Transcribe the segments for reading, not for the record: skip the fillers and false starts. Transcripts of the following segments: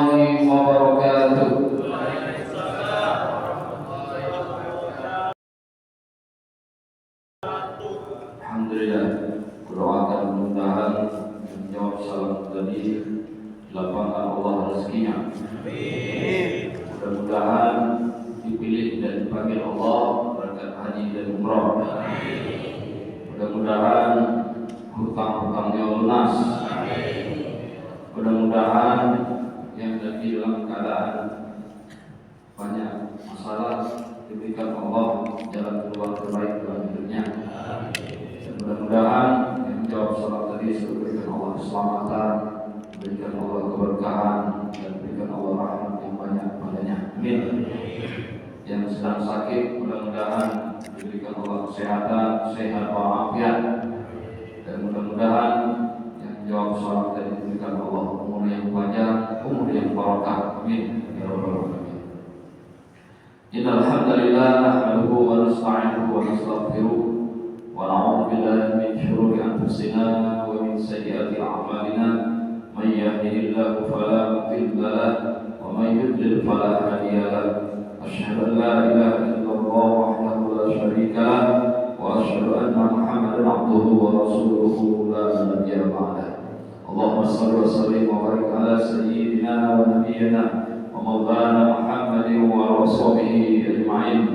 warahmatullahi wabarakatuh. Alhamdulillah, doakan mudah-mudahan menjawab salam tadi lapangkan Allah rezekinya. Mudah-mudahan dipilih dan dipanggil Allah berkat haji dan umrah. Mudah-mudahan hutang-hutangnya lunas. Mudah-mudahan yang lagi dalam keadaan banyak masalah diberikan Allah jalan keluar terbaik dalam hidupnya. Dan mudah-mudahan yang jawab salat tadi diberikan Allah keselamatan, diberikan Allah keberkahan, dan diberikan Allah rahmat yang banyak padanya. Amin. Yang sedang sakit mudah-mudahan diberikan Allah kesehatan, sehat walafiat. Dan mudah-mudahan yang jawab salat tadi diberikan Allah umur yang panjang, umur yang barokah. Amin. Ya rabbal alamin. Innal hamdalillah nahmaduhu wa nasta'inuhu wa nastaghfiruh wa na'udzu billahi min shururi anfusina wa min sayyiati a'malina. May yahdihillahu fala mudilla lahu wa may yudlil fala hadiya lahu. Asyhadu an la ilaha illallah wahdahu la syarika lahu wa asyhadu anna Muhammadan abduhu wa rasuluhu la nabiyya ba'dahu. Allahumma shalli wa sallim wa barik ala sayyidina wa nabiyyina wa maulana Muhammadin wa sahbihi ajma'in.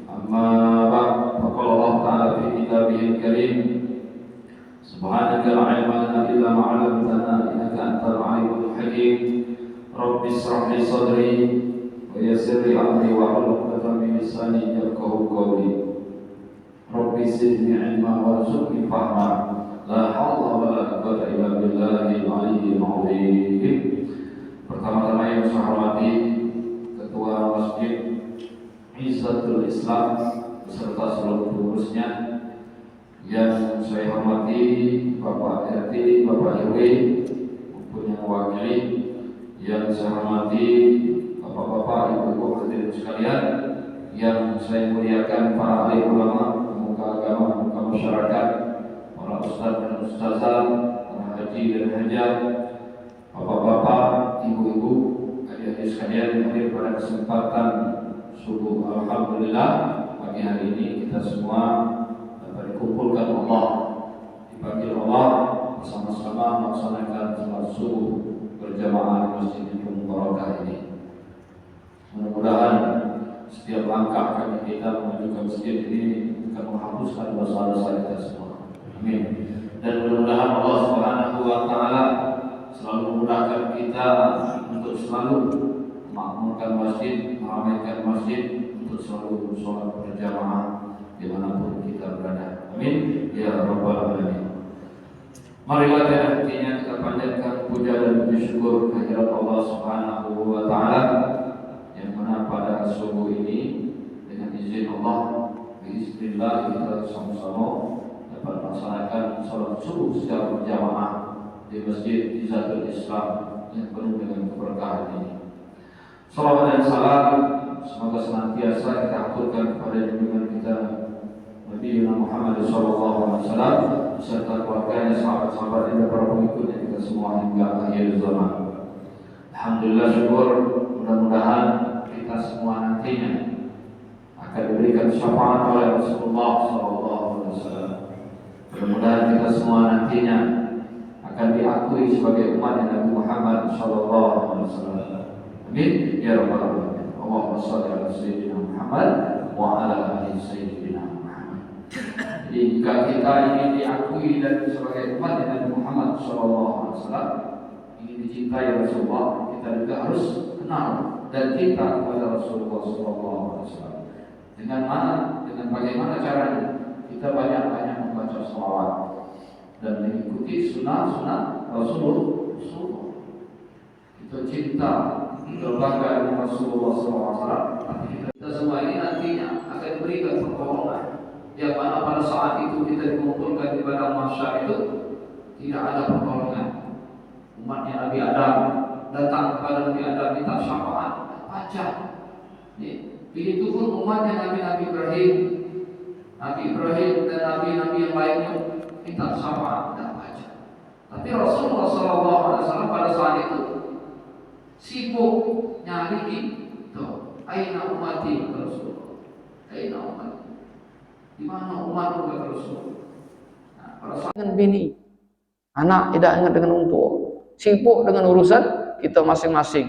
Amma ba'd, faqala Allah ta'ala fi kitabihil karim, subhanaka la ilma lana illa ma 'allamtana innaka antal 'alimul hakim. Rabbi shrah li sadri wa yassir li amri wa hlul 'uqdatam min lisani yafqahu qawli. Rabbi zidni 'ilma warzuqni fahma. La haula wa la quwwata illa billahil 'aliyyil 'azim. Pertama-tama yang saya hormati Ketua Masjid Izzatul Islam beserta seluruh pengurusnya, yang saya hormati Bapak RT, Bapak RW maupun yang mewakili, yang saya hormati Bapak-bapak, Ibu-ibu hadirin sekalian, yang saya muliakan para ahli ulama, pemuka agama, pemuka masyarakat, para ustaz dan ustazah, para haji dan hajah, bapak-bapak, ibu-ibu, adik-adik sekalian yang hadir pada kesempatan subuh. Alhamdulillah, pagi hari ini kita semua dapat dikumpulkan Allah, dipanggil Allah bersama-sama melaksanakan salat subuh berjamaah di masjid yang mubarakah ini. Mudah-mudahan setiap langkah kaki kita menuju ke masjid ini akan menghapuskan dosa-dosa kita semua. Amin. Dan mudah-mudahan Allah Subhanahu wa taala selalu memudahkan kita untuk selalu memakmurkan masjid, meramaikan masjid, untuk selalu sholat berjamaah dimanapun kita berada. Amin. Ya rabbal alamin. Marilah hatinya kita panjatkan puja dan puji syukur kehadirat Allah Subhanahu wa taala, yang mana pada subuh ini dengan izin Allah, bismillah, kita sama-sama dapat melaksanakan sholat subuh secara berjamaah di Masjid Izzatul Islam yang penuh dengan keberkahan ini. Salawat dan salam semoga senantiasa kita aturkan kepada junjungan kita Nabi Muhammad SAW beserta keluarganya, sahabat-sahabat dan para pengikutnya kita semua hingga akhir zaman. Alhamdulillah, syukur, mudah-mudahan kita semua nantinya akan diberikan syafaat oleh Rasulullah SAW. Mudah-mudahan kita semua nantinya akan diakui sebagai umat Nabi Muhammad SAW. Amin. Ya rabbal alamin. Allahumma shalli ala sayyidina Muhammad wa ala ali sayyidina Muhammad. Jadi jika kita ingin diakui dan sebagai umat Nabi Muhammad SAW, ingin dicintai Rasulullah, kita juga harus kenal dan cinta kepada Rasulullah SAW. Dengan mana? Dengan bagaimana caranya? Kita banyak-banyak membaca shalawat dan mengikuti sunnah-sunnah Rasulullah. Kita cinta, berbangga dengan Rasulullah SAW. Kita semua ini nantinya akan berikan pertolongan, yang mana pada saat itu kita dikumpulkan di padang mahsyar itu tidak ada pertolongan. Umatnya Nabi Adam datang kepada Nabi Adam minta syafaat, baca. Begitu pun umatnya Nabi Ibrahim, dan nabi-nabi yang lainnya minta syafaat, tidak baca. Tapi Rasulullah SAW pada saat itu sibuk nyari kita. Aina umati kata Rasulullah. Aina umati. Di mana umatku kata Rasulullah. Nah, para sahabat bini, anak tidak ingat dengan orang tua, sibuk dengan urusan kita masing-masing.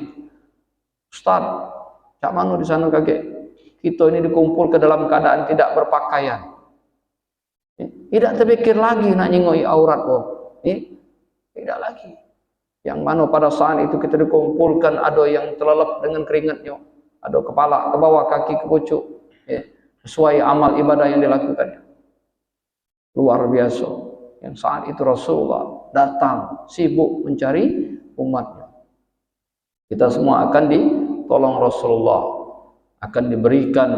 Ustaz, cak mano di sana kakek? Kita ini dikumpul ke dalam keadaan tidak berpakaian. Tidak terpikir lagi nak nyingoi aurat kok. Tidak lagi. Yang mana pada saat itu kita dikumpulkan ada yang terlelap dengan keringatnya, ada kepala ke bawah, kaki ke pucuk, sesuai amal ibadah yang dilakukannya. Luar biasa. Yang saat itu Rasulullah datang sibuk mencari umatnya. Kita semua akan ditolong Rasulullah, akan diberikan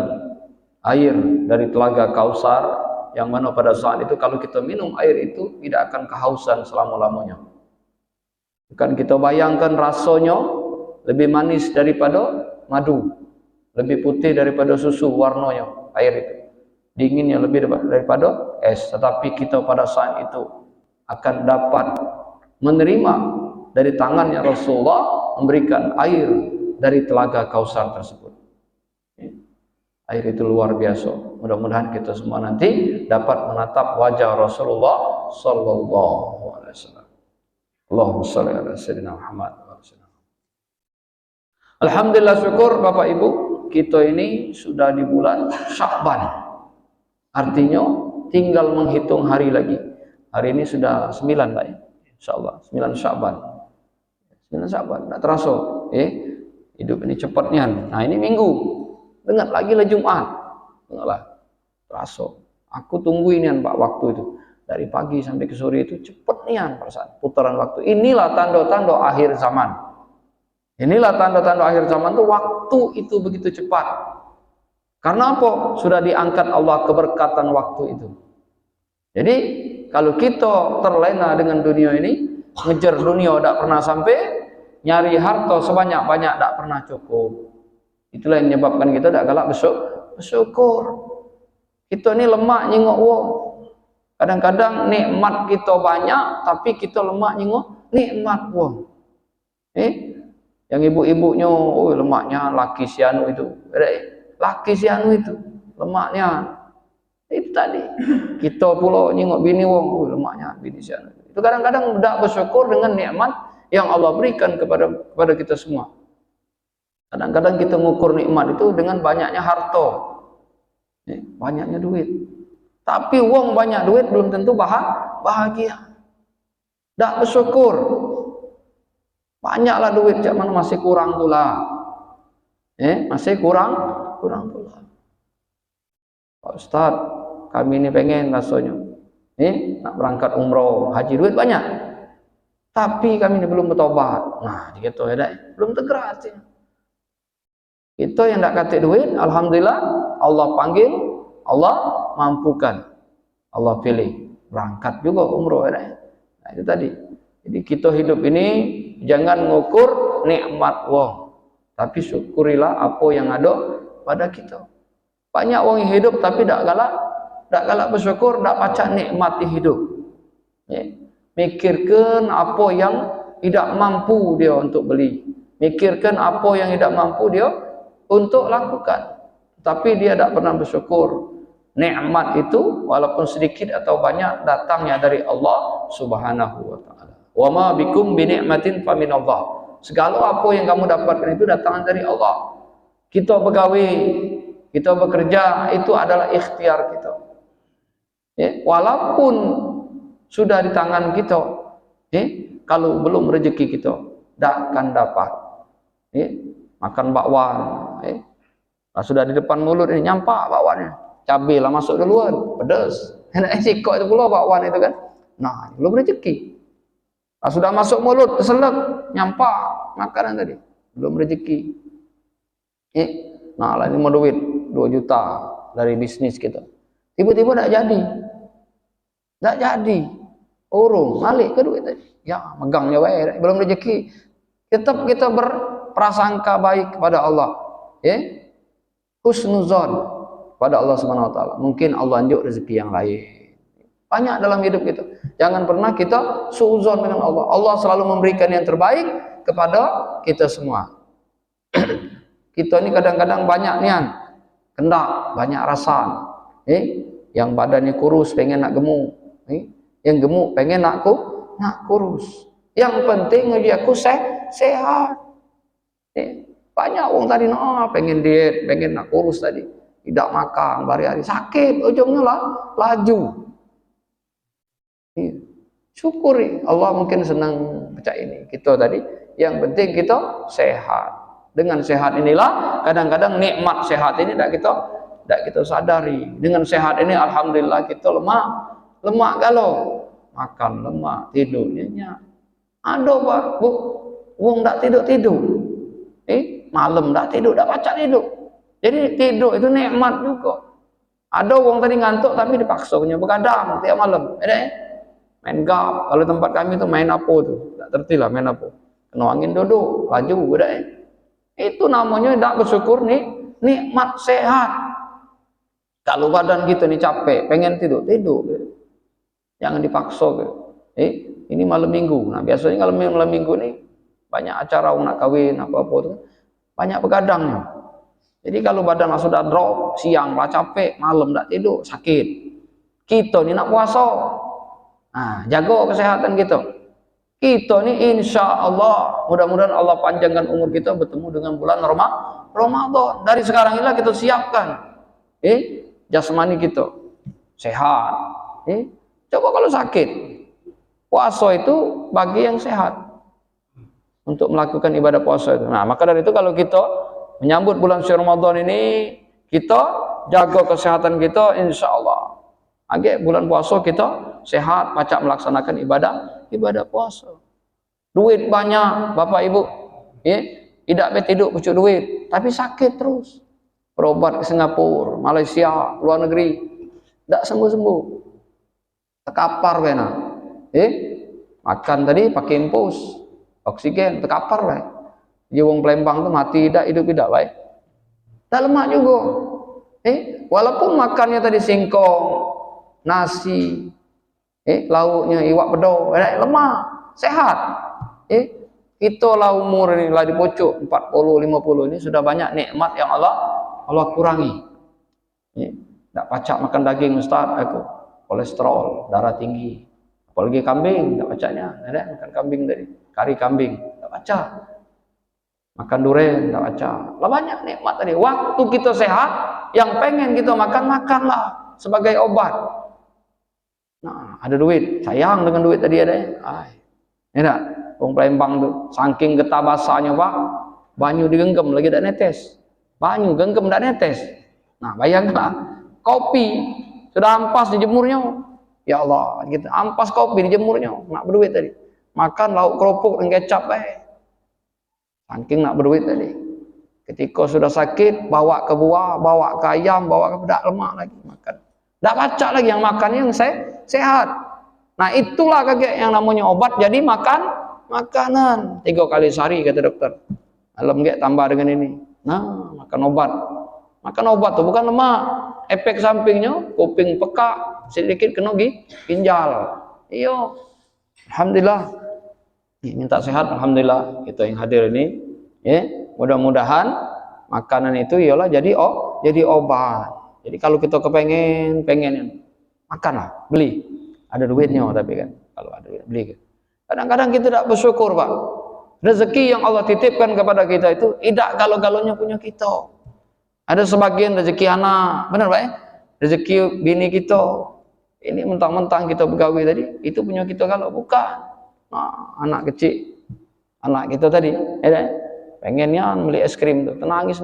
air dari telaga Kausar, yang mana pada saat itu kalau kita minum air itu tidak akan kehausan selama-lamanya. Bukan kita bayangkan rasanya lebih manis daripada madu, lebih putih daripada susu warnanya air itu, dinginnya lebih daripada es. Tetapi kita pada saat itu akan dapat menerima dari tangannya Rasulullah memberikan air dari telaga Kausar tersebut. Air itu luar biasa. Mudah-mudahan kita semua nanti dapat menatap wajah Rasulullah sallallahu alaihi wasallam. Allahumma shalli ala sayyidina Muhammad. Alhamdulillah, syukur Bapak Ibu, kita ini sudah di bulan Sya'ban. Artinya tinggal menghitung hari lagi. Hari ini sudah 9 Pak ya. Insyaallah 9 Sya'ban. 9 Sya'ban, tak terasa. Hidup ini cepatnya. Nah, ini minggu. Dengar lagi lah Jumat. Dengarlah. Terasa. Aku tunggu ini Pak waktu itu. Dari pagi sampai ke sore itu cepat nian perasaan putaran waktu. Inilah tanda-tanda akhir zaman. Inilah tanda-tanda akhir zaman tuh, waktu itu begitu cepat. Karena apa? Sudah diangkat Allah keberkatan waktu itu. Jadi kalau kita terlena dengan dunia ini, ngejar dunia tidak pernah sampai, nyari harta sebanyak-banyak tidak pernah cukup. Itulah yang menyebabkan kita tidak galak bersyukur. Kita ini lemak nyingok wong. Kadang-kadang nikmat kita banyak, tapi kita lemak nyingok nikmat wong. Yang ibu-ibunya, lemaknya laki si anu itu. Laki si anu itu, lemaknya. Itu tadi. Kita pula nyingok bini wong, lemaknya bini si anu. Itu kadang-kadang tidak bersyukur dengan nikmat yang Allah berikan kepada kita semua. Kadang-kadang kita mengukur nikmat itu dengan banyaknya harta, banyaknya duit. Tapi wong banyak duit belum tentu bahagia. Tak bersyukur. Banyaklah duit, cak mana masih kurang pula. Masih kurang pula. Pak Ustaz, kami ini pengen rasanya. Nak berangkat umroh, haji, duit banyak. Tapi kami ini belum bertobat. Nah, gitu ya, belum tergerak sih. Kita yang tak katik duit, alhamdulillah Allah panggil, Allah mampukan, Allah pilih, berangkat juga umroh. Nah, itu tadi. Jadi kita hidup ini jangan mengukur nikmat wong, tapi syukurilah apa yang ada pada kita. Banyak orang yang hidup tapi tak galak bersyukur, tak pacak nikmati hidup. Mikirkan apa yang tidak mampu dia untuk beli, mikirkan apa yang tidak mampu dia untuk lakukan, tapi dia tidak pernah bersyukur. Nikmat itu walaupun sedikit atau banyak datangnya dari Allah Subhanahu wa taala. Wa ma bikum bi ni'matin fa minallah. Segala apa yang kamu dapatkan itu datang dari Allah. Kita pegawai, kita bekerja, itu adalah ikhtiar kita. Walaupun sudah di tangan kita, kalau belum rezeki kita tidak akan dapat. Makan bakwan, sudah di depan mulut ini nyampak bakwannya, cabai lah masuk duluan, pedas. Sikok itu pula bakwan itu kan. Nah, belum rezeki. Sudah masuk mulut, keselak, nyampak makanan tadi, belum rezeki. Nah, lah ini mau duit 2 juta dari bisnis kita. Tiba-tiba tak jadi. Tak jadi. Urung, balik ke duit tadi. Ya, megangnya wae, belum rezeki. Tetap kita berprasangka baik kepada Allah. Husnuzon pada Allah Subhanahu wa taala. Mungkin Allah anjuk rezeki yang lain. Banyak dalam hidup kita. Jangan pernah kita suuzon dengan Allah. Allah selalu memberikan yang terbaik kepada kita semua. Kita ni kadang-kadang banyak nian, kendak, banyak rasa. Yang badannya kurus pengen nak gemuk, yang gemuk pengen nak kurus. Yang penting dia aku sehat. Banyak orang tadi pengen diet, pengen nak kurus tadi, tidak makan hari-hari, sakit ujungnya lah laju. Syukuri Allah mungkin senang baca ini. Kita tadi yang penting kita sehat. Dengan sehat inilah kadang-kadang nikmat sehat ini tak kita sadari. Dengan sehat ini alhamdulillah kita lemak galau, makan lemak, tidur nyenyak. Ada pak bu, wong tak tidur, malam tak tidur, tak pacak tidur. Jadi tidur itu nikmat juga. Ada wong tadi ngantuk tapi dipaksa punya begadang tiap malam. Main gap. Kalau tempat kami tu main apa tu, tak terti lah main apa. Kena angin duduk, laju udah. Itu namanya tak bersyukur nikmat sehat. Kalau badan kita ni capek, pengen tidur. Jangan dipaksa ke. Ini malam minggu. Nah, biasanya kalau malam minggu ni banyak acara orang nak kahwin apa-apa tu. Banyak begadangnya. Jadi kalau badan sudah drop, siang lah capek, malam tak tidur, sakit. Kita ni nak puasa. Nah, jaga kesehatan kita. Kita ni insya Allah, mudah-mudahan Allah panjangkan umur kita bertemu dengan bulan Ramadan. Dari sekarang inilah kita siapkan jasmani kita sehat. Coba kalau sakit, puasa itu bagi yang sehat untuk melakukan ibadah puasa itu. Nah, maka dari itu kalau kita menyambut bulan suci Ramadan ini, kita jaga kesehatan kita insya Allah. Bulan puasa kita sehat, pacak melaksanakan ibadah puasa. Duit banyak, Bapak Ibu, tidak tidur pucuk duit, tapi sakit terus. Berobat ke Singapura, Malaysia, luar negeri, tidak sembuh-sembuh. Terkapar benar. Makan tadi pakai infus, oksigen, terkapar lah. Dia wong Palembang tu mati tidak, hidup tidak baik. Tak lemak juga. Walaupun makannya tadi singkong, nasi, lauknya iwak pedo, lemak, sehat. Kita lah umur ini lah di pucuk 40, 50 ini sudah banyak nikmat yang Allah kurangi. Tak pacak makan daging Ustaz, aku kolesterol, darah tinggi. Apalagi kambing, tak pacaknya. Makan kambing tadi, kari kambing, tak pacak. Makan durian, tak pacak. Lah banyak nikmat tadi. Waktu kita sehat, yang pengen kita makanlah sebagai obat. Nah, ada duit, sayang dengan duit tadi ada. Tak? Orang Palembang tu, saking getah basahnya pak, banyu digenggam lagi tak netes. Banyu genggam tak netes. Nah, bayangkanlah, kopi sudah ampas dijemurnya. Ya Allah, gitu. Ampas kopi dijemurnya, nak berduit tadi. Makan lauk keropok dan kecap saking nak berduit tadi. Ketika sudah sakit, bawa ke buah, bawa ke ayam, bawa ke pedak lemak lagi makan. Tak pacak lagi yang makan yang sehat. Nah, itulah kaget yang namanya obat jadi makanan 3 kali sehari kata dokter. Malam tambah dengan ini. Nah, makan obat tuh bukan lemak. Efek sampingnya kuping pekak, sedikit kena ginjal. Iyo. Alhamdulillah. Minta sehat alhamdulillah kita yang hadir ini. Mudah-mudahan makanan itu ialah jadi obat. Jadi kalau kita pengen makanlah, beli. Ada duitnya tapi kan kalau ada duit beli. Kadang-kadang kita tidak bersyukur, Pak. Rezeki yang Allah titipkan kepada kita itu tidak galau-galaunya punya kita. Ada sebagian rezeki anak, benar Pak rezeki bini kita. Ini mentang-mentang kita begawi tadi, itu punya kita kalau bukan. Nah, anak kecil, anak kita tadi, pengennya beli es krim tuh, nangis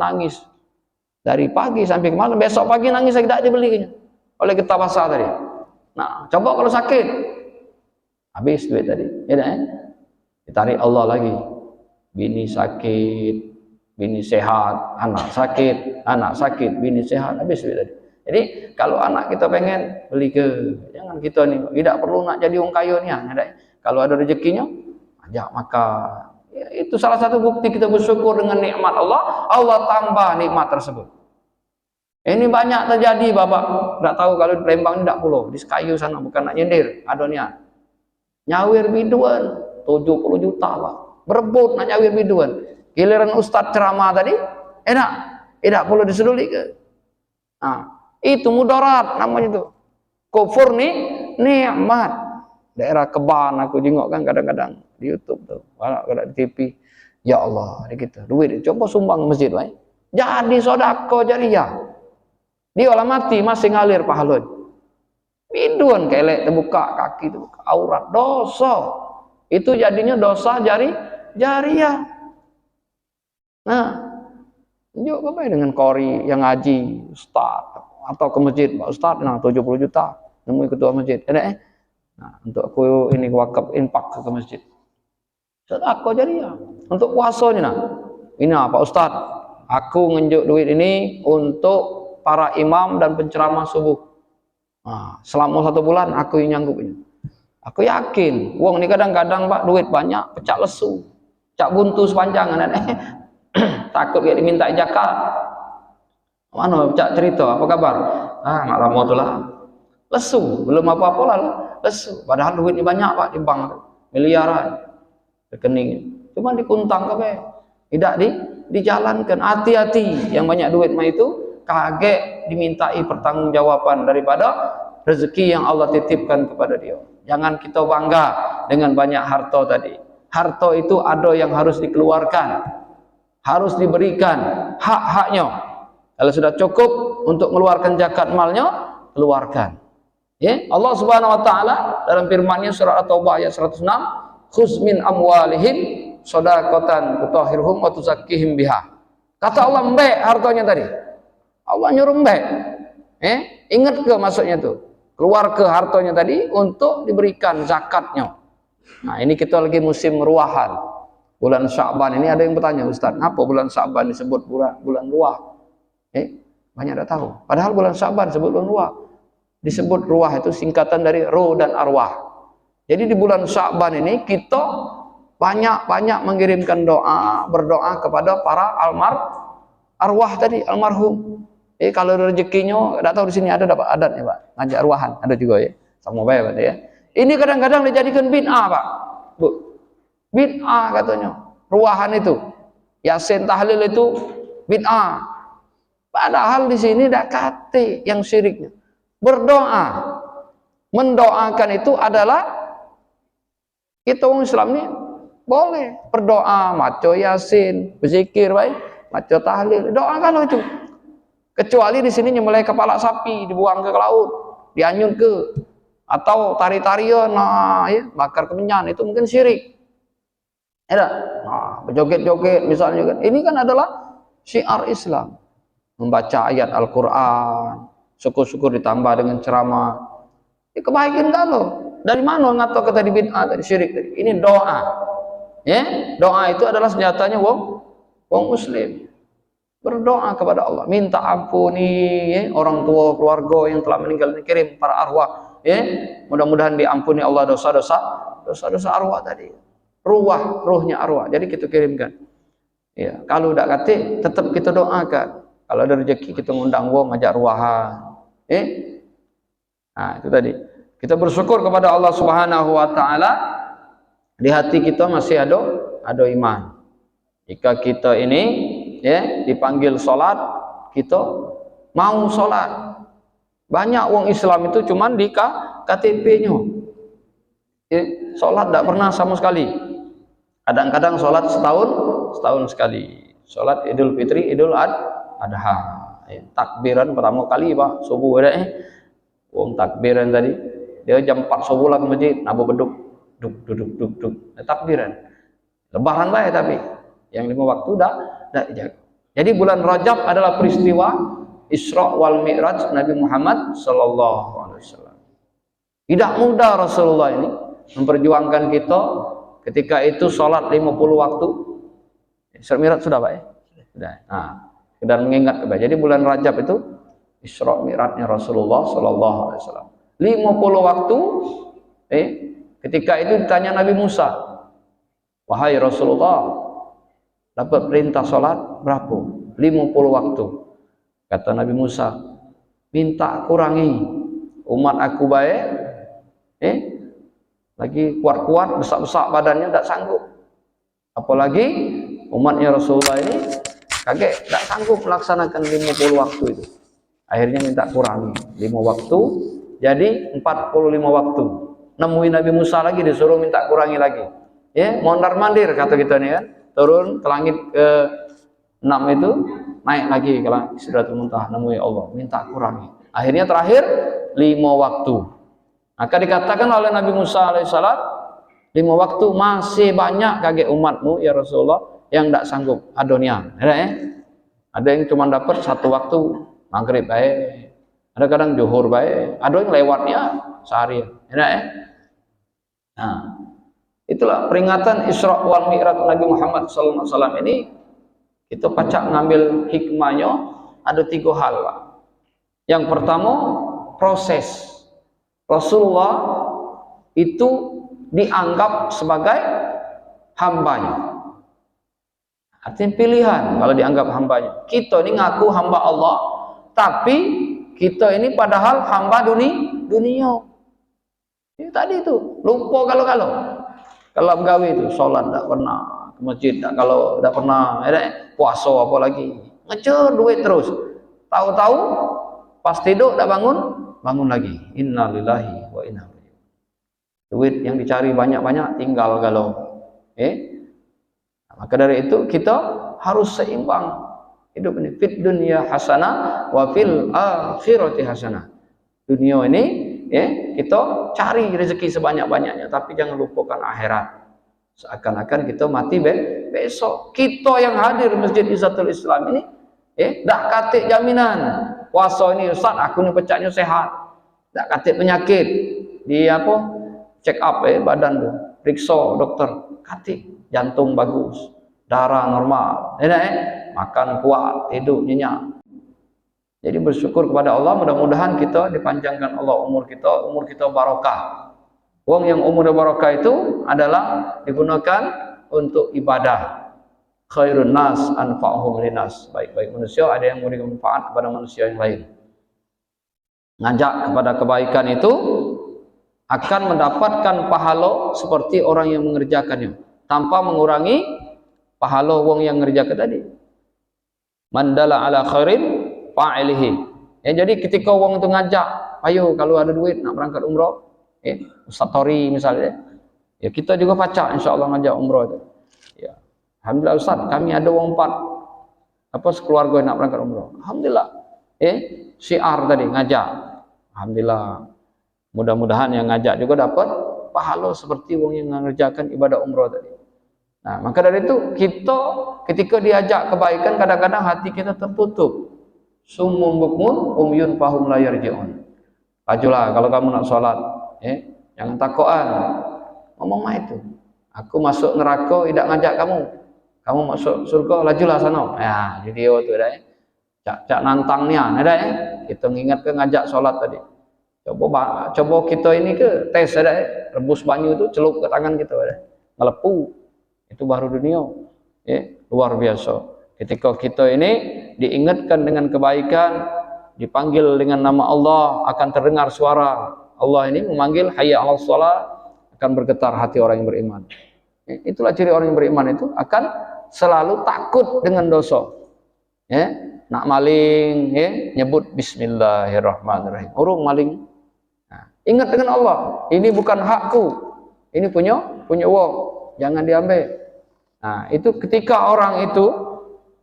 dari pagi sampai malam, besok pagi nangis lagi tidak dibelinya oleh getah basah tadi. Nah, coba kalau sakit, habis duit tadi, ditarik Allah lagi. Bini sakit, bini sehat, anak sakit, bini sehat, habis duit tadi. Jadi kalau anak kita pengen beli jangan kita nih, tidak perlu nak jadi orang kaya nih, kalau ada rezekinya, ajak makan. Ya, itu salah satu bukti kita bersyukur dengan nikmat Allah, Allah tambah nikmat tersebut. Ini banyak terjadi Bapak, tidak tahu kalau di Palembang ini tidak pulau, di Sekayu sana bukan nak nyindir, ada niat. Nyawir biduan 70 juta Pak. berebut nak nyawir biduan. Giliran ustaz ceramah tadi, enak perlu diseduli ke? Itu mudarat namanya itu. Kufur nikmat. Daerah Keban aku jengok kan kadang-kadang di YouTube tuh, kadang di TV. Ya Allah, gitu. Duit coba sumbang masjid wae. Jadi sedekah jariah. Dia olah mati masih ngalir pahalun. Biduan kelek terbuka kaki terbuka aurat dosa. Itu jadinya dosa jariah. Nah, yuk apa dengan kori yang ngaji ustaz atau ke masjid, Pak Ustaz, 70 juta nemui ketua masjid. Nah, untuk aku ini wakaf infak ke masjid. Sedekah jariah. Untuk puasa ini Ini Pak Ustaz, aku ngenjuk duit ini untuk para imam dan penceramah subuh. Selama 1 bulan aku yang nyanggupnya. Aku yakin, uang ini kadang-kadang Pak duit banyak, pecah lesu, pecah buntu sepanjangan. Takut dia diminta zakat. Mana pecah cerita, apa kabar? Nggak lama tu lah. Lesu, belum apa-apa lah lesu. Padahal duit ini banyak Pak di bank, miliaran rekening. Cuma dikuntang ke tidak dijalankan. Hati-hati yang banyak duit mah itu kaget dimintai pertanggungjawaban daripada rezeki yang Allah titipkan kepada dia. Jangan kita bangga dengan banyak harta tadi. Harta itu ada yang harus dikeluarkan, harus diberikan hak-haknya. Kalau sudah cukup untuk mengeluarkan zakat malnya, keluarkan. Allah Subhanahu wa taala dalam firman-Nya surah At-Taubah ayat 106, "Khuz min amwalihim shadaqatan tutahhiruhum wa tuzakkihim biha." Kata Allah mbek hartanya tadi. Allah nyuruh mbek. Ingat ke maksudnya tuh? Keluar ke hartanya tadi untuk diberikan zakatnya. Nah, ini kita lagi musim ruahan. Bulan Sya'ban ini ada yang bertanya, Ustaz, apa bulan Sya'ban disebut bulan ruah? Banyak tak tahu. Padahal bulan Sya'ban disebut bulan ruah. Disebut ruah itu singkatan dari ruh dan arwah. Jadi di bulan Sya'ban ini kita banyak-banyak mengirimkan doa, berdoa kepada para arwah tadi, almarhum. Kalau rezekinya, tidak tahu di sini ada dapat adatnya Pak, ngajak arwahan, ada juga ya, sama baik Pak ya. Ini kadang-kadang dijadikan bid'ah Pak, Bu. Bid'ah katanya, ruahan itu, Yasin tahlil itu bid'ah. Padahal di sini tidak kate yang syiriknya. Berdoa, mendoakan itu adalah kita orang Islam ini boleh berdoa, maca Yasin, berzikir baik, maca tahlil, doakan itu. Kecuali di sini nyembelih kepala sapi dibuang ke laut, dianyun ke, atau tari-tarian, bakar kemenyan, itu mungkin syirik. Berjoget-joget misalnya kan. Ini kan adalah syiar Islam. Membaca ayat Al-Qur'an, syukur-syukur ditambah dengan ceramah. Kebaikan kalau. Dari mana ngatok tadi bid'ah tadi syirik tadi? Ini doa. Doa itu adalah senjatanya wong muslim. Berdoa kepada Allah, minta ampuni orang tua, keluarga yang telah meninggal, kirim para arwah. Mudah-mudahan diampuni Allah dosa-dosa arwah tadi. Ruhnya arwah. Jadi kita kirimkan. Kalau tidak kate, tetap kita doakan. Kalau ada rezeki kita ngundang wong, ngajak ruahan. Nah, itu tadi. Kita bersyukur kepada Allah Subhanahu wa taala, di hati kita masih ada iman. Jika kita ini dipanggil sholat, kita mau sholat. Banyak orang Islam itu cuman di KTP-nya. Sholat tidak pernah sama sekali. Kadang-kadang sholat setahun sekali. Sholat Idul Fitri, Idul Adha. Takbiran pertama kali Pak, subuh ada wong takbiran tadi. Dia jam 4 subuh lah ke masjid, nabu beduk, duk. Takbiran. Lebaran baik tapi yang 5 waktu dah dijaga. Jadi bulan Rajab adalah peristiwa Isra wal Mi'raj Nabi Muhammad sallallahu alaihi wasallam. Tidak mudah Rasulullah ini memperjuangkan kita ketika itu sholat 50 waktu. Isra Mi'raj sudah Pak ya? Sudah. Dan mengingat kepada. Jadi bulan Rajab itu Isra Mi'rajnya Rasulullah sallallahu alaihi wasallam. 50 waktu ketika itu ditanya Nabi Musa, "Wahai Rasulullah, dapat perintah sholat berapa? 50 waktu. Kata Nabi Musa, minta kurangi. Umat aku baik, lagi kuat-kuat, besar-besar badannya, tidak sanggup. Apalagi umatnya Rasulullah ini kaget tidak sanggup melaksanakan 50 waktu itu. Akhirnya minta kurangi 5 waktu jadi 45 waktu. Nemuin Nabi Musa lagi disuruh minta kurangi lagi. Ya, mondar-mandir kata kita nih kan. Turun ke langit ke 6 itu, naik lagi ke Sidratul Muntaha, nemui Allah, minta kurangi. Akhirnya terakhir 5 waktu. Maka dikatakan oleh Nabi Musa alaihissalam, 5 waktu masih banyak kaget umatmu ya Rasulullah yang tidak sanggup adonia. Ada yang cuma dapat 1 waktu maghrib baik, ada kadang zuhur baik, ada yang lewatnya sehari. Nah, itulah peringatan Isra wal Mi'raj Nabi Muhammad SAW ini. Kita pacak ngambil hikmahnya ada 3 hal, Pak. Yang pertama, proses. Rasulullah itu dianggap sebagai hambanya. Artinya pilihan kalau dianggap hambanya. Kita ini ngaku hamba Allah, tapi kita ini padahal hamba dunia. Ini tadi itu, lupa kalau gawe itu, sholat tak pernah, ke masjid tak, kalau tidak pernah, puasa apa lagi, ngejar duit terus. Tahu-tahu pas tidur tak bangun lagi. Innalillahi wa inna ilaihi raji'un. Duit yang dicari banyak-banyak tinggal galau. Maka dari itu kita harus seimbang hidup ini. Fit dunya hasanah wa fil akhirati hasanah. Dunia ini kita cari rezeki sebanyak-banyaknya, tapi jangan lupakan akhirat. Seakan-akan kita mati besok. Kita yang hadir Masjid Izzatul Islam ini dak katik jaminan. Puasa ini Ustaz, aku ni pecahnya sehat. Dak katik penyakit. Di check up badan tu. Periksa dokter, katik jantung bagus, darah normal. Makan kuat, tidur nyenyak. Jadi bersyukur kepada Allah, mudah-mudahan kita dipanjangkan Allah umur kita barokah. Wong yang umur barokah itu adalah digunakan untuk ibadah. Khairun nas anfa'uhum linnas. Baik-baik manusia ada yang memberi manfaat kepada manusia yang lain. Ngajak kepada kebaikan itu akan mendapatkan pahala seperti orang yang mengerjakannya, tanpa mengurangi pahala wong yang mengerjakan tadi. Mandala ala khairin fa'ilihi. Jadi ketika wong itu ngajak, ayo kalau ada duit nak berangkat umrah, Ustaz Tori misalnya, ya kita juga pacak insyaallah ngajak umrah itu. Ya. Alhamdulillah Ustaz, kami ada wong 4 sekeluarga nak berangkat umrah. Alhamdulillah. Syiar tadi ngajak. Alhamdulillah. Mudah-mudahan yang ngajak juga dapat pahala seperti wong yang mengerjakan ibadah umrah tadi. Nah, maka dari itu kita ketika diajak kebaikan kadang-kadang hati kita tertutup. Summum bukmun umyun fahum la yarji'un. Ajulah kalau kamu nak sholat, jangan takoan. Ngomong mah itu. Aku masuk neraka tidak ngajak kamu. Kamu masuk surga lajulah sana. Ya, jadi itu dah. Cak nantangnya, ada kita ingat ke ngajak sholat tadi. Coba kita ini ke tes ada, rebus banyu itu celup ke tangan kita ada. Ngelepu. Itu baru dunia. Luar biasa. Ketika kita ini diingatkan dengan kebaikan, dipanggil dengan nama Allah, akan terdengar suara Allah ini memanggil hayya 'alas shalah, akan bergetar hati orang yang beriman. Itulah ciri orang yang beriman itu akan selalu takut dengan dosa. Nak maling, nyebut bismillahirrahmanirrahim. Urung maling. Nah, ingat dengan Allah, ini bukan hakku. Ini punya wong, jangan diambil. Nah, itu ketika orang itu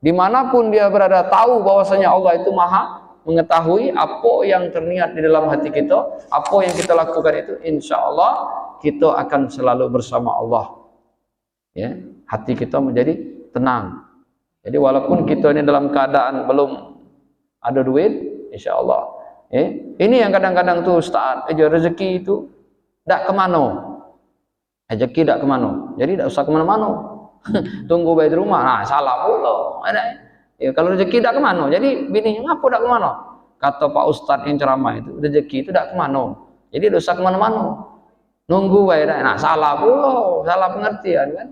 dimanapun dia berada tahu bahwasanya Allah itu maha mengetahui apa yang terniat di dalam hati kita, apa yang kita lakukan itu, insya Allah kita akan selalu bersama Allah. Hati kita menjadi tenang. Jadi walaupun kita ini dalam keadaan belum ada duit, insya Allah. Ini yang kadang-kadang tuh Ustaz, rezeki itu tidak kemana. Rezeki tidak kemana. Jadi tidak usah kemana-mana. Tunggu baik di rumah. Nah, salah pula. Kalau rezeki tidak kemana. Jadi bininya ngapa tidak kemana? Kata Pak Ustadz yang ceramah itu, rezeki itu tidak kemana. Jadi tidak usah kemana-mana. Nunggu baik. Nah, salah pula. Salah pengertian kan.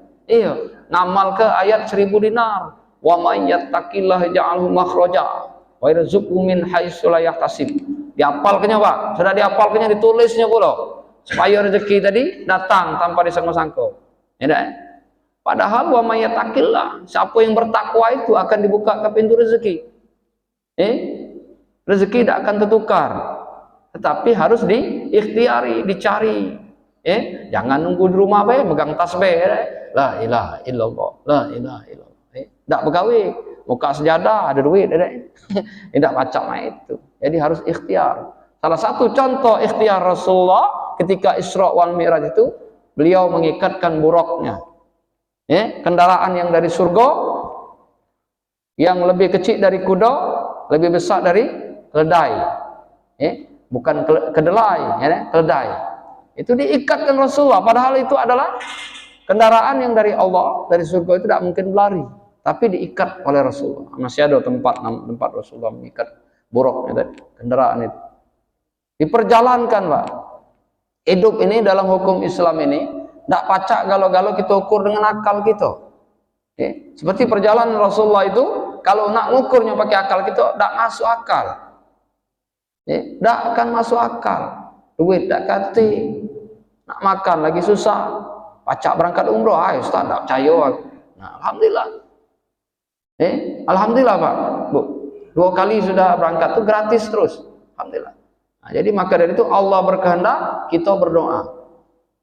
Ngamal ke ayat 1000 dinar. Wa may yattaqillaha ja'alhu makhraja wa yarzuqhu min haitsu la yahtasib. Dihafalkannya Pak. Sudah dihafalkannya, ditulisnya pula. Supaya rezeki tadi datang tanpa disangka-sangka. Padahal wa may yattaqillah, siapa yang bertakwa itu akan dibuka ke pintu rezeki. Rezeki tidak akan tertukar, tetapi harus diikhtiari, dicari. Jangan nunggu di rumah megang tasbih, la ilaha illallah, la ilaha illallah. Tak begawe, buka sejadah ada duit, tidak macam itu. Jadi harus ikhtiar. Salah satu contoh ikhtiar Rasulullah ketika Isra wal Mi'raj itu, beliau mengikatkan buraqnya. Kendaraan yang dari surga, yang lebih kecil dari kuda, lebih besar dari keledai. Bukan kedelai, keledai. Itu diikatkan Rasulullah, padahal itu adalah kendaraan yang dari Allah, dari surga, itu tidak mungkin berlari, tapi diikat oleh Rasulullah. Masih ada tempat Rasulullah mengikat buraqnya tadi, kendaraan itu. Diperjalankan, Pak. Hidup ini dalam hukum Islam ini tidak pacak galau-galau kita ukur dengan akal kita. Seperti perjalanan Rasulullah itu, kalau nak ngukurnya pakai akal kita, tidak masuk akal. Tidak akan masuk akal. Duit tak kati, nak makan lagi susah, pacak berangkat umroh, Ustaz tak percaya aku. Nah, alhamdulillah. Alhamdulillah Pak, Bu. 2 kali sudah berangkat tuh gratis terus. Alhamdulillah. Nah, jadi maka dari itu Allah berkehendak, kita berdoa.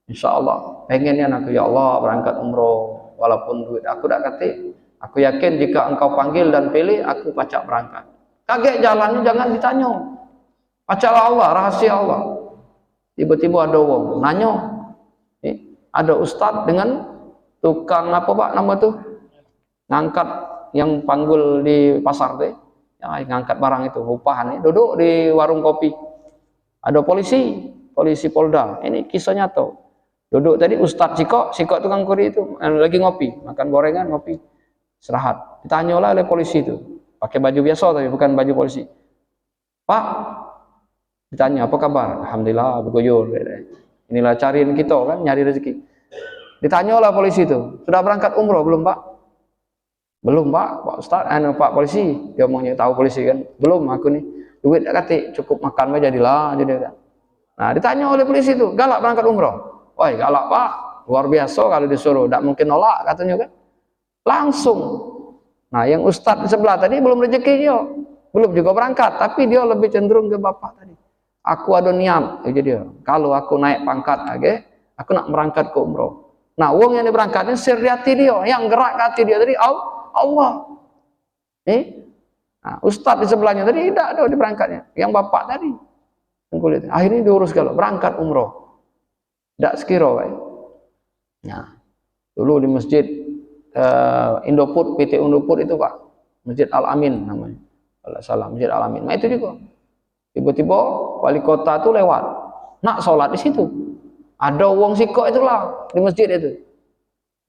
Insya Allah, pengennya aku ya Allah berangkat umroh, walaupun duit aku tak kati. Aku yakin jika engkau panggil dan pilih, aku pacak berangkat. Kaget jalannya jangan ditanya. Pacaklah Allah, rahasia Allah. Tiba-tiba ada orang nanya, ada ustaz dengan tukang apa Pak nama tuh, ngangkat yang panggul di pasar tuh, yang ngangkat barang itu, upahan, duduk di warung kopi. Ada polisi Polda, ini kisah nyata. Duduk tadi ustaz sikok tukang kuri itu lagi ngopi, makan gorengan, ngopi, istirahat. Ditanyalah oleh polisi itu, pakai baju biasa tapi bukan baju polisi. Pak, ditanya apa kabar? Alhamdulillah beguyur. Inilah cariin kita kan, nyari rezeki. Ditanyalah polisi itu, sudah berangkat umroh belum Pak? Belum Pak Ustaz, Pak polisi. Dia omongnya tahu polisi kan, belum aku nih. Duit tak kati, cukup makan aja jadilah. Nah ditanya oleh polisi itu, galak berangkat umroh? Wah galak Pak, luar biasa kalau disuruh, tak mungkin nolak katanya kan. Langsung. Nah yang Ustaz di sebelah tadi belum rezeki dia, belum juga berangkat, tapi dia lebih cenderung ke bapak tadi. Aku ada niat, jadi dia. Kalau aku naik pangkat lagi, aku nak berangkat ke umroh. Nah, uang yang diberangkatnya sir di hati dia, yang gerak ke hati dia tadi Allah. Nah, Ustaz di sebelahnya tadi tidak ada di berangkatnya, yang bapak tadi. Kulit. Akhirnya diurus kalau berangkat umroh. Tidak sekira, baik. Nah, dulu di masjid Indoput, PT Indoput itu Pak, Masjid Al-Amin namanya. Kalau salah, Masjid Al-Amin. Nah itu juga. Tiba-tiba wali kota itu lewat, nak sholat di situ. Ada uang sikok itulah di masjid itu.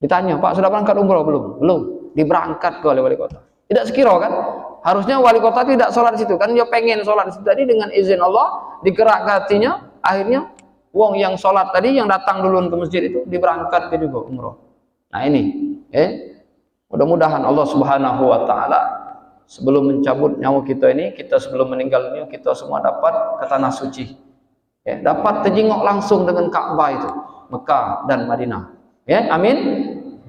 Ditanya, Pak sudah berangkat umroh belum? Belum. Diberangkat oleh wali kota. Tidak sekira kan? Harusnya wali kota tidak sholat di situ. Kan dia pengen sholat di situ tadi dengan izin Allah, digerak hatinya. Akhirnya uang yang sholat tadi yang datang duluan ke masjid itu diberangkat ke juga umroh. Nah ini, mudah-mudahan Allah Subhanahu Wa Taala sebelum mencabut nyawa kita ini, kita sebelum meninggal ini, kita semua dapat ke tanah suci, dapat terjenguk langsung dengan Ka'bah itu, Mekah dan Madinah. Amin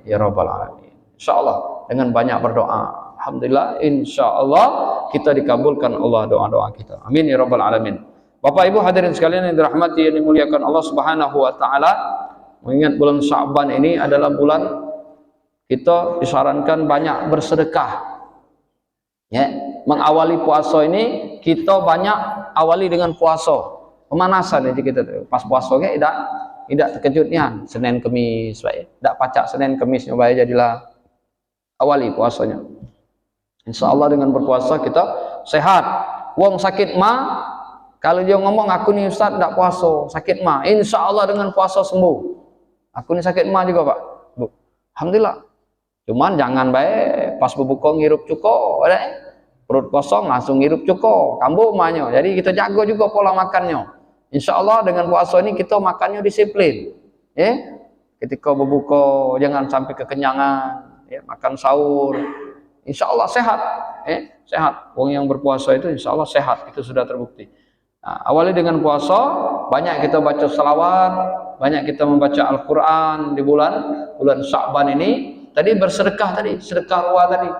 ya rabbal alamin. Insyaallah dengan banyak berdoa, alhamdulillah, insyaallah kita dikabulkan Allah doa-doa kita. Amin ya rabbal alamin. Bapak Ibu hadirin sekalian yang dirahmati dan dimuliakan Allah Subhanahu Wa Taala, mengingat bulan Sya'ban ini adalah bulan kita disarankan banyak bersedekah. Mengawali puasa ini kita banyak awali dengan puasa, pemanasan aja kita pas puasa tidak terkejutnya Senin Kemis baik, tidak pacak Senin Kemis nyoba jadilah awali puasanya. Insyaallah dengan berpuasa kita sehat. Wong sakit kalau dia ngomong aku nih Ustaz tidak puasa sakit insyaallah dengan puasa sembuh. Aku nih sakit juga Pak, Bu. Alhamdulillah. Cuman jangan baik pas berbuka ngirup cuko, perut kosong langsung ngirup cuko, kambuh mahnya. Jadi kita jaga juga pola makannya. Insya Allah dengan puasa ini kita makannya disiplin. Ketika berbuka jangan sampai kekenyangan, makan sahur. Insya Allah sehat, sehat. Wong yang berpuasa itu insya Allah sehat, itu sudah terbukti. Nah, awali dengan puasa, banyak kita baca salawat, banyak kita membaca Al-Quran di bulan Sya'ban ini. tadi bersedekah tadi, sedekah ruah tadi.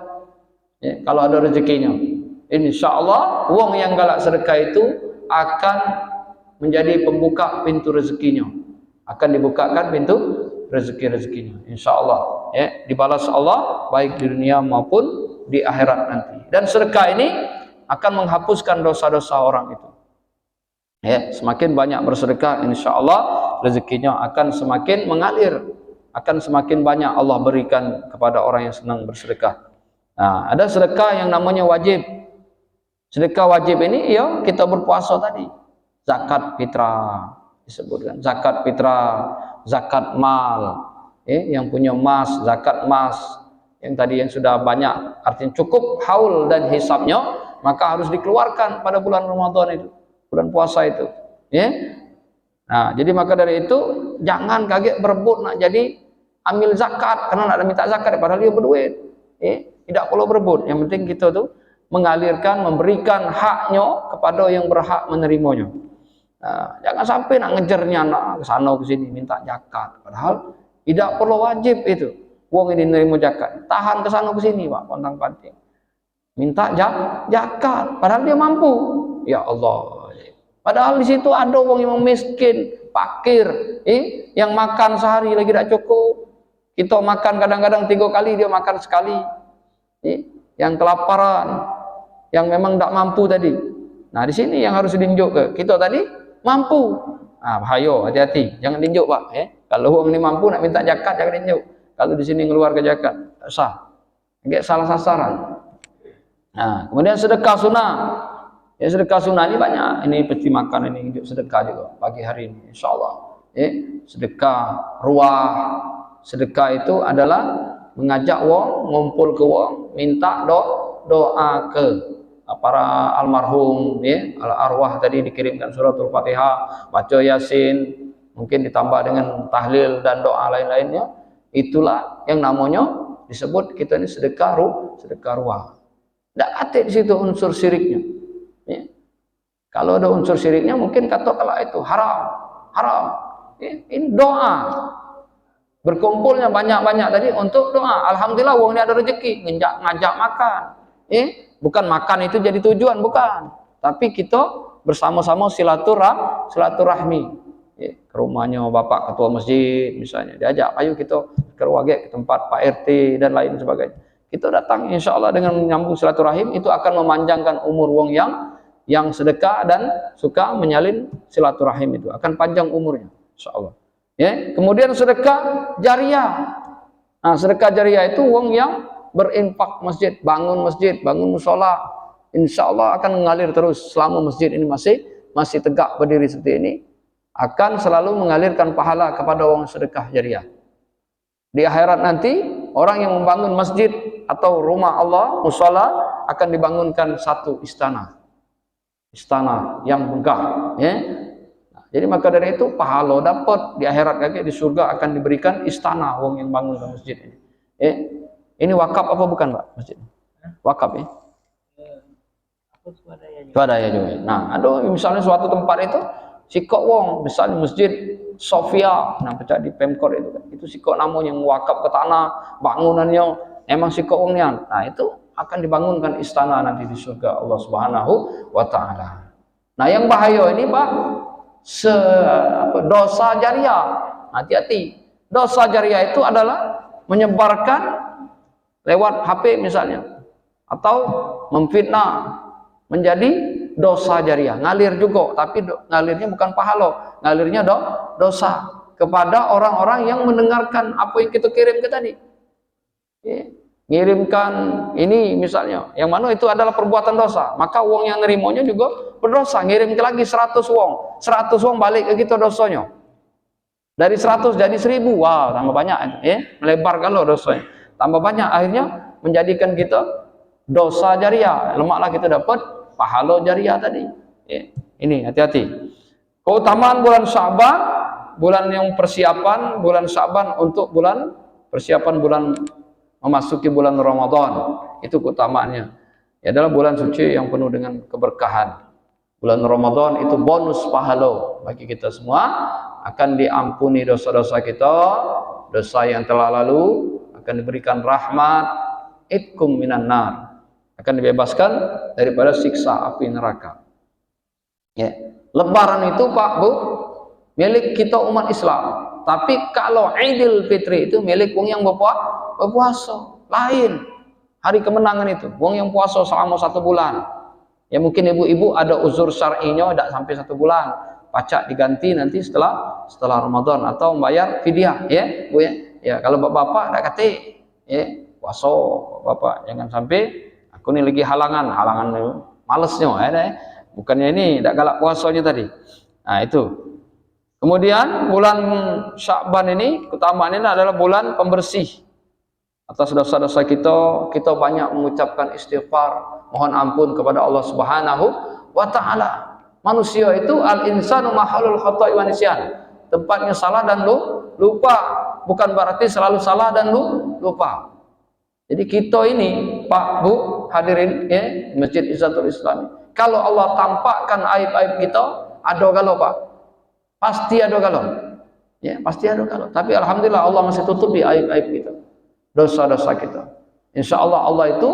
Ya, kalau ada rezekinya, insya Allah uang yang galak sedekah itu akan menjadi pembuka pintu rezekinya, akan dibukakan pintu rezeki-rezekinya, insya Allah. Ya, dibalas Allah baik di dunia maupun di akhirat nanti. Dan sedekah ini akan menghapuskan dosa-dosa orang itu. Ya, semakin banyak bersedekah, insya Allah rezekinya akan semakin mengalir, akan semakin banyak Allah berikan kepada orang yang senang bersedekah. Nah, ada sedekah yang namanya wajib. Sedekah wajib ini ya kita berpuasa tadi, zakat fitrah disebutkan, zakat fitrah, zakat mal, yang punya emas, zakat emas, yang tadi yang sudah banyak, artinya cukup haul dan hisabnya, maka harus dikeluarkan pada bulan Ramadan itu, bulan puasa itu. Ya. Nah, jadi maka dari itu jangan kaget berebut nak jadi ambil zakat karena nak minta zakat padahal dia berduit. Tidak perlu berebut. Yang penting kita tuh mengalirkan, memberikan haknya kepada yang berhak menerimanya. Nah, jangan sampai nak ngejarnya nak ke sana ke sini minta zakat, padahal tidak perlu wajib itu. Uang ini nerima zakat, tahan ke sana ke sini Pak, pontang-panting. Minta zakat, padahal dia mampu. Ya Allah. Padahal di situ ada orang yang miskin, fakir, yang makan sehari lagi tidak cukup. Kita makan kadang-kadang 3 kali, dia makan sekali. Yang kelaparan, yang memang tidak mampu tadi. Nah, di sini yang harus ditunjuk ke kita tadi mampu. Nah, bahaya, hati-hati, jangan ditunjuk Pak. Kalau orang ini mampu nak minta zakat jangan ditunjuk. Kalau di sini ngeluar ke zakat, tak sah. Agak salah sasaran. Nah, kemudian sedekah sunnah. Ya, sedekah sunnah ini banyak. Ini peti makan ini sedekah juga pagi hari ini, insyaallah. Sedekah ruah. Sedekah itu adalah mengajak wong, ngumpul ke wong, minta doa ke para almarhum, al-arwah tadi dikirimkan suratul Fatihah, baca Yasin, mungkin ditambah dengan tahlil dan doa lain-lainnya. Itulah yang namanya disebut kita ini sedekah ruah. Tidak ada di situ unsur syiriknya. Kalau ada unsur syiriknya mungkin katakanlah itu haram. Ini doa. Berkumpulnya banyak-banyak tadi untuk doa. Alhamdulillah uang ini ada rezeki, ngajak makan. Bukan makan itu jadi tujuan, bukan. Tapi kita bersama-sama silaturahmi. Ke rumahnya bapak ketua masjid misalnya, diajak, ayo kita ke Wage, ke tempat Pak RT dan lain sebagainya. Kita datang insya Allah dengan menyambung silaturahim, itu akan memanjangkan umur wong yang sedekah dan suka menyalin silaturahim, itu akan panjang umurnya insya Allah. Kemudian sedekah jariah. Nah, sedekah jariah itu wong yang berinfak masjid, bangun musola, insya Allah akan mengalir terus selama masjid ini masih tegak berdiri seperti ini, akan selalu mengalirkan pahala kepada wong sedekah jariah. Di akhirat nanti orang yang membangun masjid atau rumah Allah, musola, akan dibangunkan satu istana yang megah. Jadi maka dari itu pahala dapat di akhirat lagi, di surga akan diberikan istana wong yang bangun ke masjid ini. Ini wakaf apa bukan Pak masjid? Wakaf ya. Swadaya juga. Nah, ada misalnya suatu tempat itu sikok wong, misalnya masjid Sofia, nah pecah di Pemkot itu kan. Itu sikok namanya yang wakaf ke tanah, bangunannya emang sikok wongnya. Nah, itu akan dibangunkan istana nanti di surga Allah Subhanahu wa taala. Nah, yang bahaya ini Pak, dosa jariah. Hati-hati. Dosa jariah itu adalah menyebarkan lewat HP misalnya, atau memfitnah, menjadi dosa jariah. Ngalir juga, tapi ngalirnya bukan pahala, ngalirnya dosa kepada orang-orang yang mendengarkan apa yang kita kirim ke tadi. Ngirimkan ini misalnya, yang mana itu adalah perbuatan dosa, maka uang yang nerimanya juga berdosa. Ngirim ke lagi 100 wong balik ke kita dosanya. Dari 100 jadi 1000, wow, tambah banyak, melebar kalau dosanya. Tambah banyak, akhirnya menjadikan kita dosa jariah. Lemaklah kita dapat pahala jariah tadi. Ini hati-hati. Keutamaan bulan Sya'ban, bulan yang persiapan bulan Sya'ban untuk persiapan bulan memasuki bulan Ramadan, itu keutamaannya. Adalah bulan suci yang penuh dengan keberkahan. Bulan Ramadan itu bonus pahala bagi kita semua, akan diampuni dosa-dosa kita, dosa yang telah lalu akan diberikan rahmat, itkum minan nar, akan dibebaskan daripada siksa api neraka. Ya. Lebaran itu Pak Bu milik kita umat Islam. Tapi kalau Idul Fitri itu milik wong yang berpuasa, lain. Hari kemenangan itu, wong yang puasa selama 1 bulan. Ya mungkin ibu-ibu ada uzur syar'inya tidak sampai 1 bulan. Pacak diganti nanti setelah Ramadan atau membayar fidyah, ya Bu ya. Ya kalau bapak-bapak tidak kate, ya puasa bapak jangan sampai aku ini lagi halangan malesnya, ya. Bukannya ini tidak galak puasanya tadi. Nah itu. Kemudian bulan Sya'ban ini keutamaannya adalah bulan pembersih atas dosa-dosa kita banyak mengucapkan istighfar, mohon ampun kepada Allah Subhanahu wa taala. Manusia itu al-insanu mahalul khata'i wa nisyan. Tempatnya salah dan lupa, bukan berarti selalu salah dan lupa. Jadi kita ini Pak Bu hadirin ya Masjid Izzatul Islam. Kalau Allah tampakkan aib-aib kita, ada galau Pak. Pasti ada galau. Ya, pasti ada galau. Tapi alhamdulillah Allah masih tutupi aib-aib kita. Dosa-dosa kita. Insya Allah Allah itu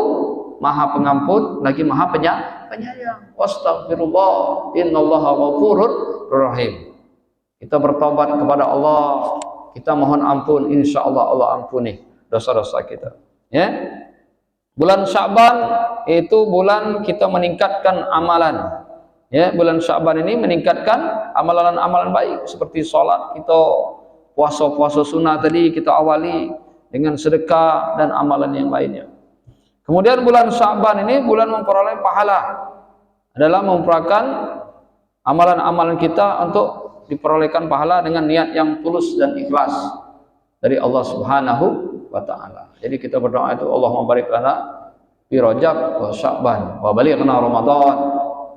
Maha Pengampun lagi Maha Penyayang. Wastaghfirullah, innallaha ghafurur rahim. Kita bertobat kepada Allah, kita mohon ampun, insya Allah Allah ampuni dosa-dosa kita. Ya. Bulan Sya'ban itu bulan kita meningkatkan amalan. Ya, bulan Sya'ban ini meningkatkan amalan-amalan baik seperti sholat kita, puasa-puasa sunnah tadi kita awali dengan sedekah dan amalan yang lainnya. Kemudian bulan Sya'ban ini bulan memperoleh pahala, adalah merupakan amalan-amalan kita untuk diperolehkan pahala dengan niat yang tulus dan ikhlas dari Allah Subhanahu wa taala. Jadi kita berdoa itu Allahumma barik lana fi Rajab wa Sya'ban wa balighna Ramadan.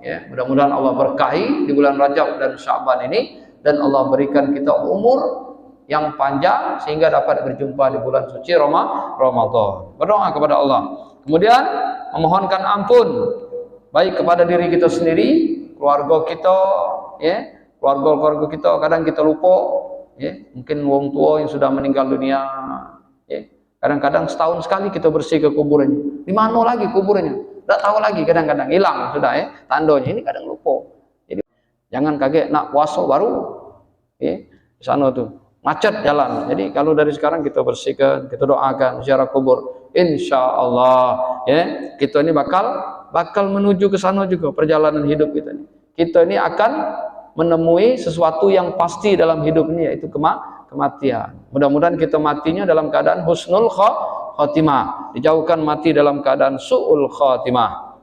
Ya, mudah-mudahan Allah berkahi di bulan Rajab dan Sya'ban ini dan Allah berikan kita umur yang panjang sehingga dapat berjumpa di bulan suci Ramadan. Berdoa kepada Allah. Kemudian memohonkan ampun baik kepada diri kita sendiri, keluarga kita, ya, keluarga kita kadang kita lupa, ya, mungkin wong tua yang sudah meninggal dunia, ya. Kadang-kadang setahun sekali kita bersih ke kuburannya. Di mana lagi kuburannya? Tidak tahu lagi, kadang-kadang hilang sudah, ya, tandanya ini kadang lupa. Jadi jangan kaget nak puasa baru, ya, di sana tuh macet jalan. Jadi kalau dari sekarang kita bersihkan, kita doakan ziarah kubur, insya Allah ya kita ini bakal menuju ke sana juga perjalanan hidup kita ini. Kita ini akan menemui sesuatu yang pasti dalam hidup ini, yaitu kematian. Mudah-mudahan kita matinya dalam keadaan husnul khatimah, dijauhkan mati dalam keadaan su'ul khatimah.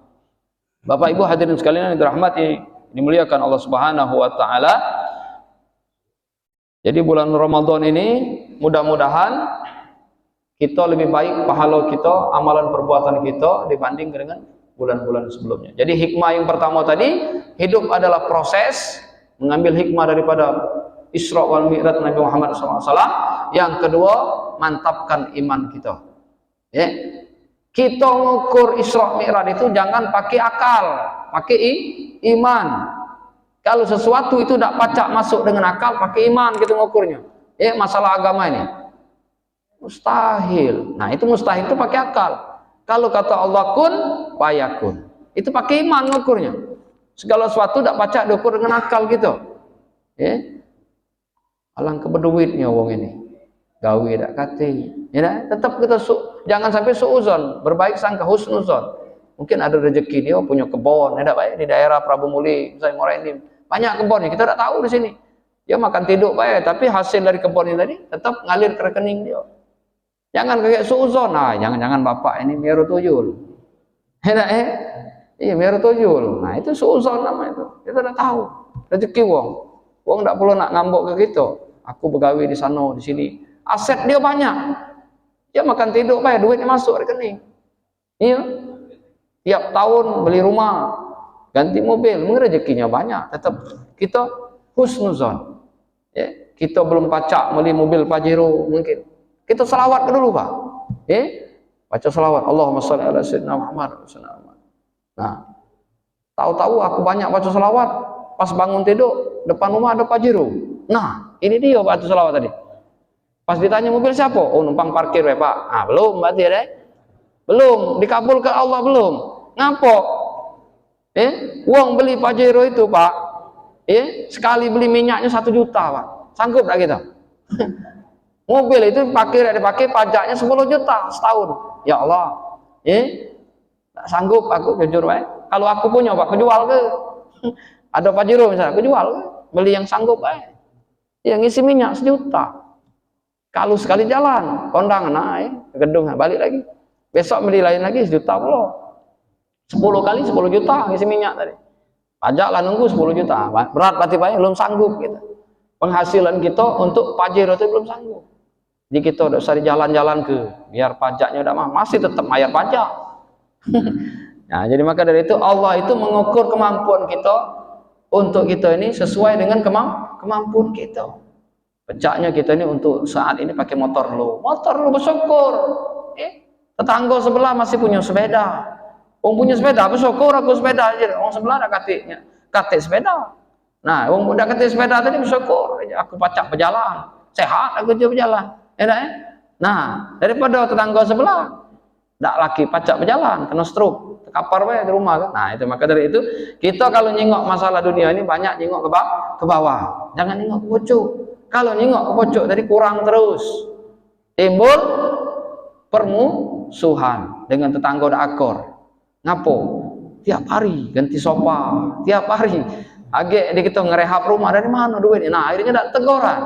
Bapak Ibu hadirin sekalian yang dirahmati dimuliakan Allah Subhanahu wa taala. Jadi bulan Ramadan ini mudah-mudahan kita lebih baik pahala kita, amalan perbuatan kita dibanding dengan bulan-bulan sebelumnya. Jadi hikmah yang pertama tadi, hidup adalah proses, mengambil hikmah daripada Isra wal Mi'raj Nabi Muhammad SAW. Yang kedua, mantapkan iman kita. Ya. Kita mengukur Isra Mi'raj itu jangan pakai akal, pakai iman. Kalau sesuatu itu tidak pacak masuk dengan akal, pakai iman kita mengukurnya. Ya, masalah agama ini mustahil. Nah, itu mustahil itu pakai akal. Kalau kata Allah kun fayakun, itu pakai iman mengukurnya. Segala sesuatu tidak pacak diukur dengan akal gitu. Ya. Alang kebeduitnya wong ini. Gawe dak kate. Ya, tetap kita jangan sampai suuzon, berbaik sangka husnuzon. Mungkin ada rezeki dia punya kebun, ada baik di daerah Prabu Muli, misalnya Morenim. Banyak kebunnya, kita tidak tahu di sini. Dia makan tidur baik, tapi hasil dari kebunnya tadi tetap ngalir ke rekening dia. Jangan kayak suuzon. Nah, jangan-jangan bapak ini miaro tuyul. Iya, miaro tuyul. Nah, itu suuzon nama itu. Kita tidak tahu rezeki wong. Wong tidak perlu nak ngambok ke kita. Aku begawe di sana, di sini. Aset dia banyak. Dia makan tidur baik, duitnya masuk rekening. Iya. Tiap tahun beli rumah, ganti mobil, mungkin rezekinya banyak. Tetap kita husnuzon. Ya, kita belum pacak beli mobil Pajero mungkin. Kita selawat dulu Pak. Ya, baca selawat. Allahumma sholli ala sayyidina Muhammad. Nah, tahu-tahu aku banyak baca selawat. Pas bangun tidur, depan rumah ada Pajero. Nah, ini dia baca selawat tadi. Pas ditanya mobil siapa? Oh, numpang parkir ya Pak. Ah, belum berarti ya. Belum dikabulkan Allah belum. Ngapo? Uang beli Pajero itu Pak. Sekali beli minyaknya 1 juta Pak. Sanggup tak kita? Mobil itu dipakai pajaknya 10 juta setahun. Ya Allah. Tak sanggup aku jujur Pak. Kalau aku punya Pak, aku jual ke. Ada Pajero misalnya, aku jual ke. Beli yang sanggup Pak. Yang isi minyak 1 juta. Kalau sekali jalan, kondangan naik ke gedung balik lagi. Besok beli lain lagi 1 juta pula. 10 kali 10 juta ngisi minyak tadi. Pajak lah nunggu 10 juta. Berat berarti Pak, belum sanggup kita. Penghasilan kita untuk Pajero itu belum sanggup. Jadi kita udah usah jalan-jalan ke biar pajaknya udah masih tetap bayar pajak. Nah, jadi maka dari itu Allah itu mengukur kemampuan kita untuk kita ini sesuai dengan kemampuan kita. Pajaknya kita ini untuk saat ini pakai motor lu bersyukur. Tetangga sebelah masih punya sepeda. Punya sepeda bersyukur aku sepeda aja. Orang sebelah ada katik sepeda. Nah, udah katik sepeda tadi bersyukur. Aku pacak berjalan, sehat aku juga berjalan. Nah, daripada tetangga sebelah tak lagi pacak berjalan, kena stroke, terkapar di rumah kan. Nah, itu maka dari itu kita kalau nyingok masalah dunia ini banyak nyingok ke bawah. Jangan nyingok ke pojok. Kalau nyingok ke pojok tadi kurang terus. Timbul permusuhan dengan tetangga udah akor. Ngapo? Tiap hari ganti sofa, tiap hari. Age di kita ngerehab rumah dari mana duitnya? Nah, akhirnya tak teguran.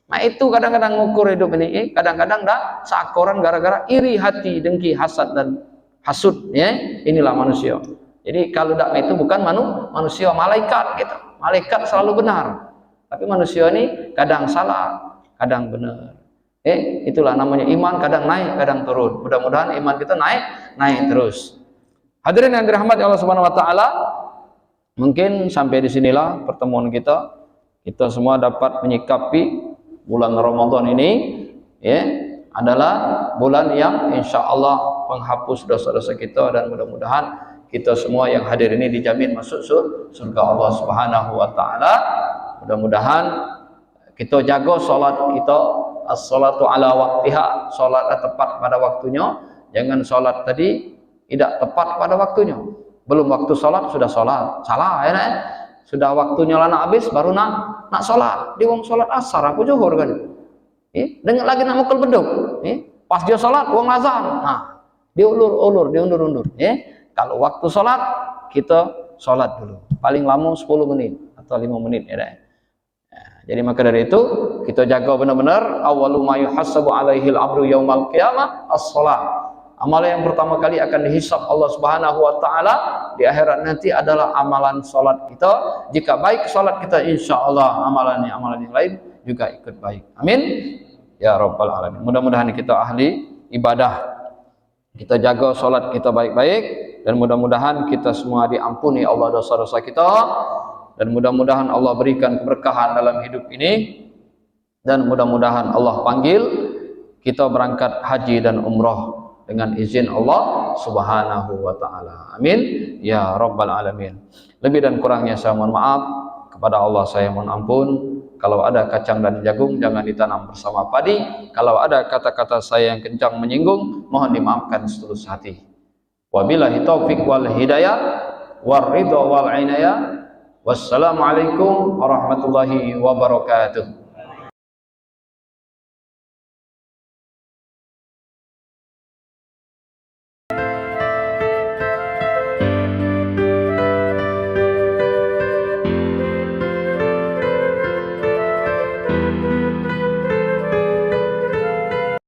Nah itu kadang-kadang ngukur hidup ini, kadang-kadang dah seakoran gara-gara iri hati, dengki, hasad dan hasud. Inilah manusia. Jadi kalau dak itu bukan manusia, malaikat gitu. Malaikat selalu benar. Tapi manusia ini kadang salah, kadang benar. Itulah namanya iman, kadang naik, kadang turun. Mudah-mudahan iman kita naik terus. Hadirin yang dirahmati Allah Subhanahu wa taala, mungkin sampai di sinilah pertemuan kita. Kita semua dapat menyikapi bulan Ramadan ini adalah bulan yang insya Allah penghapus dosa-dosa kita, dan mudah-mudahan kita semua yang hadir ini dijamin masuk surga Allah Subhanahu wa taala. Mudah-mudahan kita jaga salat kita, as-salatu ala waqtiha, salat tepat pada waktunya. Jangan salat tadi tidak tepat pada waktunya. Belum waktu salat sudah salat. Salah Sudah waktunya lah nak habis baru nak salat. Dia wong salat asar aku zuhur kan. Dengar lagi nak mukul beduk. Pas dia salat wong azan. Nah, dia diundur. Kalau waktu salat kita salat dulu. Paling lama 10 menit atau 5 menit jadi maka dari itu kita jaga benar-benar awwalu ma yuhassabu alaihi al-'abdu yaumal qiyamah as-shalah. Amalan yang pertama kali akan dihisab Allah Subhanahu wa taala di akhirat nanti adalah amalan salat kita. Jika baik salat kita, insyaallah amalan yang lain juga ikut baik. Amin ya rabbal alamin. Mudah-mudahan kita ahli ibadah. Kita jaga salat kita baik-baik, dan mudah-mudahan kita semua diampuni Allah dosa-dosa kita, dan mudah-mudahan Allah berikan keberkahan dalam hidup ini, dan mudah-mudahan Allah panggil kita berangkat haji dan umrah dengan izin Allah Subhanahu wa taala. Amin ya rabbal alamin. Lebih dan kurangnya saya mohon maaf, kepada Allah saya mohon ampun. Kalau ada kacang dan jagung jangan ditanam bersama padi. Kalau ada kata-kata saya yang kencang menyinggung, mohon dimaafkan setulus hati. Wabillahi taufik wal hidayah war ridha wal inayah. Wassalamualaikum warahmatullahi wabarakatuh.